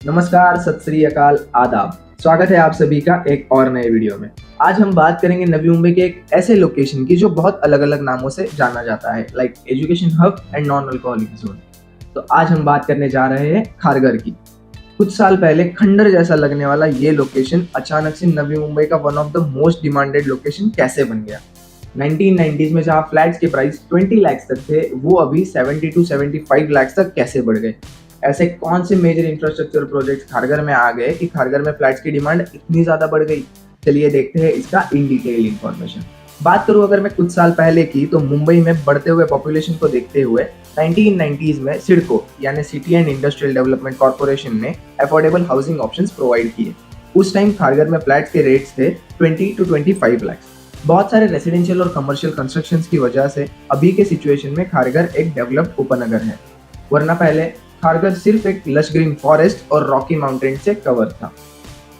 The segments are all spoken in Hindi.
नमस्कार, सत श्री अकाल, आदाब। स्वागत है आप सभी का एक और नए वीडियो में। आज हम बात करेंगे नवी मुंबई के एक ऐसे लोकेशन की जो बहुत अलग अलग नामों से जाना जाता है, like education hub and non alcoholic zone. तो आज हम बात करने जा रहे हैं खारघर की। कुछ साल पहले खंडर जैसा लगने वाला ये लोकेशन अचानक से नवी मुंबई का one of the most demanded location कैसे बन गया। 1990s में जहाँ फ्लैट्स के प्राइस 20 लाख तक थे, वो अभी 70 to 75 लाख तक कैसे बढ़ गए। ऐसे कौन से मेजर इंफ्रास्ट्रक्चर प्रोजेक्ट्स खारघर में आ गए कि खारघर में फ्लैट्स की डिमांड इतनी ज्यादा बढ़ गई। चलिए देखते हैं इसका इन डिटेल इंफॉर्मेशन। बात करूं अगर मैं कुछ साल पहले की, तो मुंबई में बढ़ते हुए पॉपुलेशन को देखते हुए 1990s में सिडको यानी city and industrial development corporation ने अफोर्डेबल हाउसिंग ऑप्शंस प्रोवाइड किए। उस टाइम खारघर में फ्लैट्स के रेट्स थे 20 to 25 लाख। बहुत सारे रेसिडेंशियल और कमर्शियल कंस्ट्रक्शंस की वजह से अभी के सिचुएशन में खारघर एक डेवलप्ड उपनगर है, वरना पहले खारघर सिर्फ एक लश ग्रीन फॉरेस्ट और रॉकी माउंटेन से कवर था।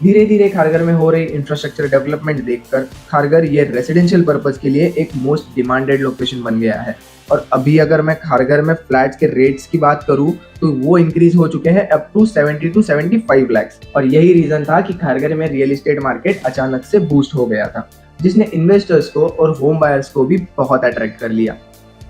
धीरे धीरे खारघर में हो रही इंफ्रास्ट्रक्चर डेवलपमेंट देखकर खारघर ये रेसिडेंशियल पर्पज के लिए एक मोस्ट डिमांडेड लोकेशन बन गया है। और अभी अगर मैं खारघर में फ्लैट्स के रेट्स की बात करूं, तो वो इंक्रीज हो चुके हैं अप टू 70 to 75 लाख। और यही रीजन था कि खारघर में रियल एस्टेट मार्केट अचानक से बूस्ट हो गया था, जिसने इन्वेस्टर्स को और होम बायर्स को भी बहुत अट्रैक्ट कर लिया।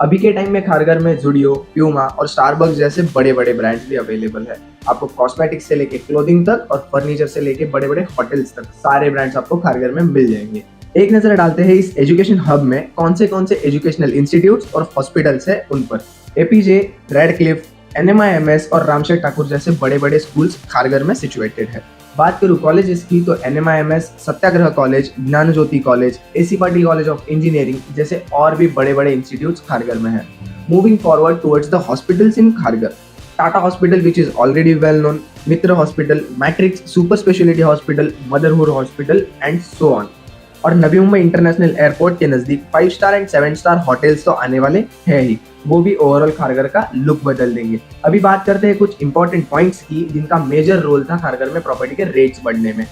अभी के टाइम में खारघर में जुडियो, प्यूमा और स्टारबक्स जैसे बड़े बड़े ब्रांड्स भी अवेलेबल है। आपको कॉस्मेटिक्स से लेके क्लोथिंग तक और फर्नीचर से लेके बड़े बड़े होटल्स तक सारे ब्रांड्स आपको खारघर में मिल जाएंगे। एक नजर डालते हैं इस एजुकेशन हब में कौन से एजुकेशनल इंस्टीट्यूट्स और हॉस्पिटल्स है उन पर। एपीजे, रेडक्लिफ, NMIMS और रामशेठ ठाकुर जैसे बड़े बड़े स्कूल्स खारघर में सिचुएटेड है। बात करूं कॉलेजेस की, तो NMIMS, Satyagraha college, Gyan Jyoti college, AC Patil college of engineering जैसे और भी बड़े बड़े इंस्टीट्यूट्स खारघर में है। Moving forward towards the hospitals in Kharghar, Tata hospital which is already well known, Mitra hospital, matrix super speciality hospital, motherhood hospital and so on. और नवी मुंबई इंटरनेशनल एयरपोर्ट के नजदीक 5 स्टार एंड 7 स्टार होटल्स तो आने वाले हैं ही, वो भी ओवरऑल खारघर का लुक बदल देंगे। अभी बात करते हैं कुछ इंपॉर्टेंट पॉइंट्स की जिनका मेजर रोल था खारघर में प्रॉपर्टी के रेट्स बढ़ने में।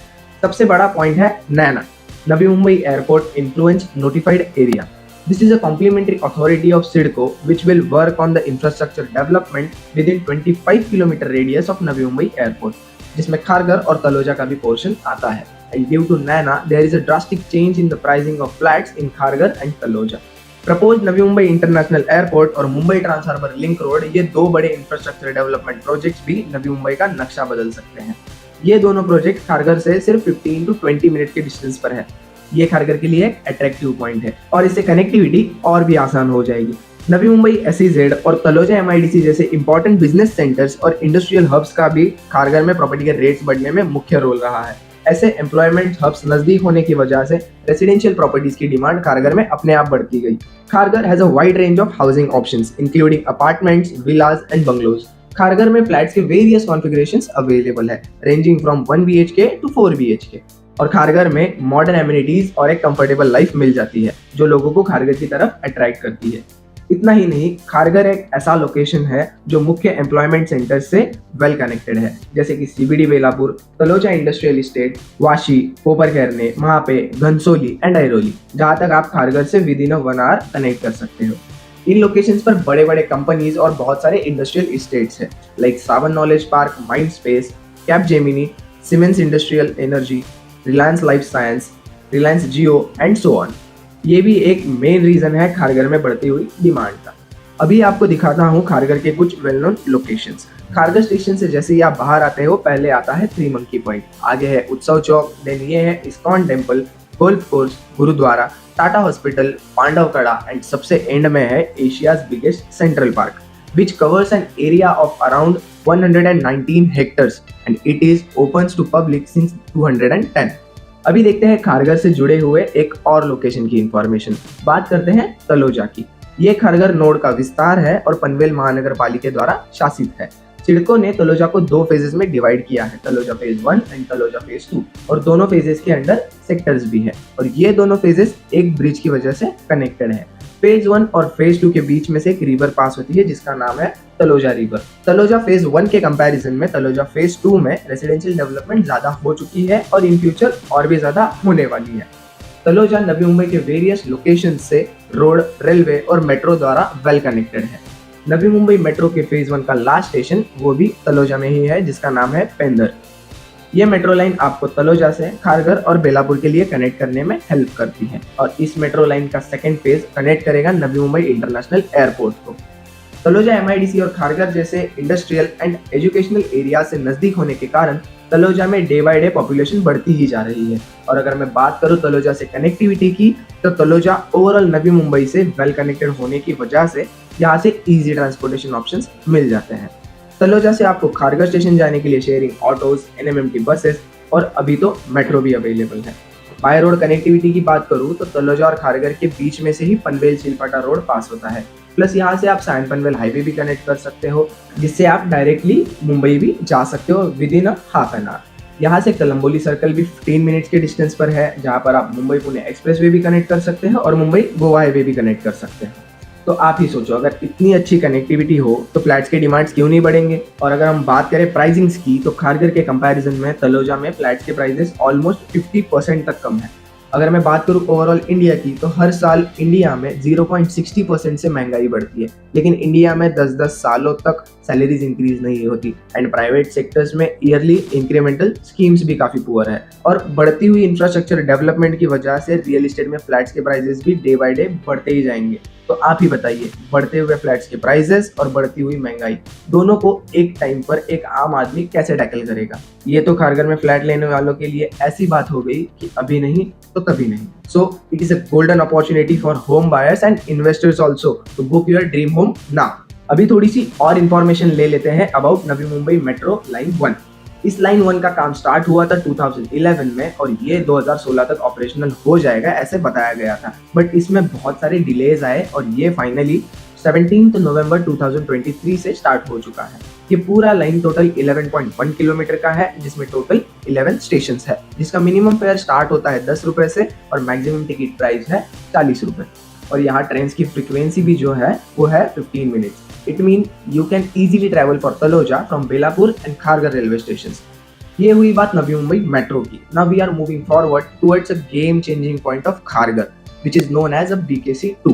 सबसे बड़ा पॉइंट है NAINA, Navi Mumbai airport influence notified area. This is a complementary authority of SIDCO which will work on the infrastructure development within 25 kilometer radius of Navi Mumbai Airport, जिसमें खारघर और तलोजा का भी पोर्शन आता है। And due to NANA, there is a drastic change in the pricing of flats in Kharghar and Taloja. Proposed Navi Mumbai international airport और Mumbai trans harbour link road, ये दो बड़े इंफ्रास्ट्रक्चर डेवलपमेंट प्रोजेक्ट्स भी नवी मुंबई का नक्शा बदल सकते हैं। ये दोनों प्रोजेक्ट खारघर से सिर्फ 15 to 20 मिनट के डिस्टेंस पर है। ये खारघर के लिए एक अट्रैक्टिव पॉइंट है और इससे कनेक्टिविटी और भी आसान हो जाएगी। नवी मुंबई SEZ और तलोजा MIDC जैसे इंपॉर्टेंट बिजनेस सेंटर्स और इंडस्ट्रियल हब्स का भी खारघर में प्रॉपर्टी के रेट्स बढ़ने में मुख्य रोल रहा है। ऐसे एम्प्लॉयमेंट हब्स नजदीक होने की वजह से रेसिडेंशियल प्रॉपर्टीज की डिमांड खारघर में अपने आप बढ़ती गई। Kharghar has a wide range of housing options including apartments, Vilas and bungalows. Kharghar में फ्लैट्स के वेरियस कॉन्फ़िगरेशंस अवेलेबल है, ranging from 1 BHK to 4 BHK। और खारघर में मॉडर्न एमिनिटीज और एक कंफर्टेबल लाइफ मिल जाती है जो लोगों को खारघर की तरफ अट्रैक्ट करती है। इतना ही नहीं, खारघर एक ऐसा लोकेशन है जो मुख्य एम्प्लॉयमेंट सेंटर से वेल कनेक्टेड है, जैसे कि CBD Belapur, Taloja industrial estate, Vashi, Koparkhairane, Mahape, Ghansoli and Airoli, जहां तक आप खारघर से विद इन 1 आवर कनेक्ट कर सकते हो। इन लोकेशंस पर बड़े बड़े कंपनीज और बहुत सारे इंडस्ट्रियल इस्टेट्स है, like Sawan knowledge park, mind space, Capgemini, siemens industrial energy, Reliance life science, Reliance Jio and so on. ये भी एक मेन रीजन है खारघर में बढ़ती हुई डिमांड का। अभी आपको दिखाता हूँ खारघर के कुछ well known locations. Kharghar station से जैसे ही आप बाहर आते हो, पहले आता है 3 मंकी पॉइंट, आगे है उत्सव चौक, देन ये है ISKCON temple, golf course, gurdwara, Tata hospital, Pandav Kada and सबसे एंड में है Asia's biggest central park which covers an area of around 119 hectares and it is opens to public since 210। अभी देखते हैं खारघर से जुड़े हुए एक और लोकेशन की इंफॉर्मेशन। बात करते हैं तलोजा की। ये खारघर नोड का विस्तार है और पनवेल महानगर पालिका द्वारा शासित है। सिडको ने तलोजा को 2 फेजेस में डिवाइड किया है, Taloja phase 1 and Taloja phase 2, और दोनों फेजेस के अंडर सेक्टर्स भी है और ये दोनों फेजेस एक ब्रिज की वजह से कनेक्टेड है। फेज 1 और फेज 2 के बीच में से एक रिवर पास होती है जिसका नाम है तलोजा रिवर। तलोजा फेज 1 के कंपैरिजन में तलोजा फेज 2 में रेसिडेंशियल डेवलपमेंट ज्यादा हो चुकी है और इन फ्यूचर और भी ज्यादा होने वाली है। तलोजा नवी मुंबई के वेरियस लोकेशन से रोड, रेलवे और मेट्रो द्वारा वेल कनेक्टेड है। नवी मुंबई मेट्रो के फेज 1 का लास्ट स्टेशन वो भी तलोजा में ही है, जिसका नाम है पेंदर। ये मेट्रो लाइन आपको तलोजा से खारघर और बेलापुर के लिए कनेक्ट करने में हेल्प करती है और इस मेट्रो लाइन का सेकंड फेज कनेक्ट करेगा नवी मुंबई इंटरनेशनल एयरपोर्ट को। तलोजा एमआईडीसी और खारघर जैसे इंडस्ट्रियल एंड एजुकेशनल एरिया से नजदीक होने के कारण तलोजा में डे बाय डे पॉपुलेशन बढ़ती ही जा रही है। और अगर मैं बात करूं तलोजा से कनेक्टिविटी की, तो तलोजा ओवरऑल नवी मुंबई से वेल कनेक्टेड होने की वजह से यहाँ से इजी ट्रांसपोर्टेशन ऑप्शंस मिल जाते हैं। तलोजा से आपको खारघर स्टेशन जाने के लिए शेयरिंग ऑटोज, एनएमएमटी बसेस और अभी तो मेट्रो भी अवेलेबल है। बाय रोड कनेक्टिविटी की बात करूं तो तलोजा और खारघर के बीच में से ही पनवेल चिलपाटा रोड पास होता है। प्लस यहाँ से आप सायन पनवेल हाईवे भी कनेक्ट कर सकते हो, जिससे आप डायरेक्टली मुंबई भी जा सकते हो with in half an hour. यहाँ से कलम्बोली सर्कल भी 15 मिनट्स के डिस्टेंस पर है, जहाँ पर आप मुंबई पुणे एक्सप्रेसवे भी कनेक्ट कर सकते हैं और मुंबई गोवा हाईवे भी कनेक्ट कर सकते हैं। तो आप ही सोचो, अगर इतनी अच्छी कनेक्टिविटी हो तो फ्लैट्स के डिमांड्स क्यों नहीं बढ़ेंगे। और अगर हम बात करें प्राइसिंग्स की, तो खारघर के कंपैरिजन में तलोजा में फ्लैट्स के प्राइसेस ऑलमोस्ट 50% तक कम है। अगर मैं बात करूं ओवरऑल इंडिया की, तो हर साल इंडिया में 0.60% से महंगाई बढ़ती है, लेकिन इंडिया में 10-10 सालों तक सैलरीज इंक्रीज नहीं होती एंड प्राइवेट सेक्टर्स में ईयरली इंक्रीमेंटल स्कीम्स भी काफी पुअर है। और बढ़ती हुई इंफ्रास्ट्रक्चर डेवलपमेंट की वजह से रियल एस्टेट में फ्लैट्स के प्राइसेस भी डे बाय डे बढ़ते ही जाएंगे। तो आप ही बताइए, बढ़ते हुए फ्लैट्स के प्राइसेस और बढ़ती हुई महंगाई दोनों को एक टाइम पर एक आम आदमी कैसे टैकल करेगा। ये तो खारघर में फ्लैट लेने वालों के लिए ऐसी बात हो गई कि अभी नहीं तो कभी नहीं। So it is a golden opportunity for home buyers and investors also to book your dream home now. अभी थोड़ी सी और इन्फॉर्मेशन ले लेते हैं about Navi Mumbai metro line 1। इस लाइन 1 का काम स्टार्ट हुआ था 2011 में और ये 2016 तक ऑपरेशनल हो जाएगा ऐसे बताया गया था, बट इसमें बहुत सारे डिलेज आए और ये फाइनली 17 नवंबर 2023 से स्टार्ट हो चुका है। ये पूरा लाइन टोटल 11.1 किलोमीटर का है, जिसमें टोटल 11 स्टेशन है, जिसका मिनिमम फेयर स्टार्ट होता है 10 रुपए से और मैक्सिमम टिकट प्राइस है 40 रुपए। और यहाँ ट्रेन की फ्रीक्वेंसी भी जो है वो है 15 minutes. It mean you can easily travel for Taloja from Belapur and Kharghar railway station. ये हुई बात नवी मुंबई मेट्रो की। Now we are moving forward towards a game changing point of Kharghar which is known as a BKC2।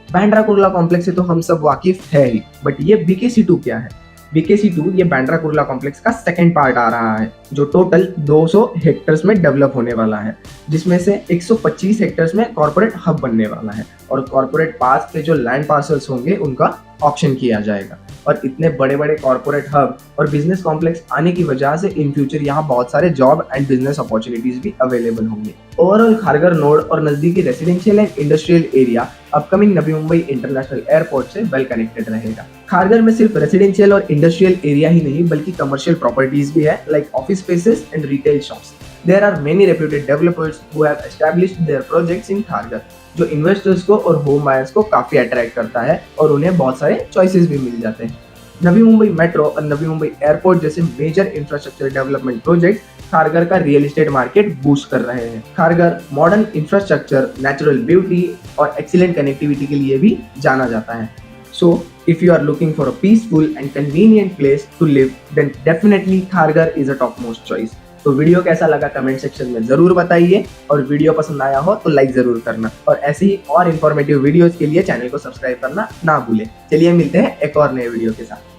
Bandra Kurla complex से तो हम सब वाकिफ है ही, बट ये BKC2 क्या है। BKC2 ये बांद्रा कुर्ला कॉम्प्लेक्स का सेकंड पार्ट आ रहा है, जो टोटल 200 हेक्टर्स में डेवलप होने वाला है, जिसमें से 125 हेक्टर्स में कॉर्पोरेट हब बनने वाला है और कॉर्पोरेट पास के जो लैंड पार्सल्स होंगे उनका ऑक्शन किया जाएगा। और इतने बड़े बड़े कॉर्पोरेट हब और बिजनेस कॉम्प्लेक्स आने की वजह से इन फ्यूचर यहाँ बहुत सारे जॉब एंड बिजनेस अपॉर्चुनिटीज भी अवेलेबल होंगे। ओवरऑल खारघर नोड और नजदीकी residential and industrial area upcoming Navi Mumbai international airport से वेल कनेक्टेड रहेगा। खारघर में सिर्फ रेसिडेंशियल और इंडस्ट्रियल एरिया ही नहीं बल्कि कमर्शियल प्रॉपर्टीज भी है, like office spaces and retail shops. There are many reputed developers who have established their projects in Kharghar, जो इन्वेस्टर्स को और होम बायर्स को काफी अट्रैक्ट करता है और उन्हें बहुत सारे चॉइसेस भी मिल जाते हैं। नवी मुंबई मेट्रो और नवी मुंबई एयरपोर्ट जैसे major infrastructure development project Kharghar का रियल एस्टेट मार्केट बूस्ट कर रहे हैं। Kharghar modern infrastructure, natural beauty और एक्सीलेंट कनेक्टिविटी के लिए भी जाना जाता है। So, if you are looking for a peaceful and convenient place to live, then definitely Kharghar is a topmost choice. तो वीडियो कैसा लगा कमेंट सेक्शन में जरूर बताइए और वीडियो पसंद आया हो तो लाइक जरूर करना और ऐसे ही और इन्फॉर्मेटिव वीडियोस के लिए चैनल को सब्सक्राइब करना ना भूलें। चलिए मिलते हैं एक और नए वीडियो के साथ।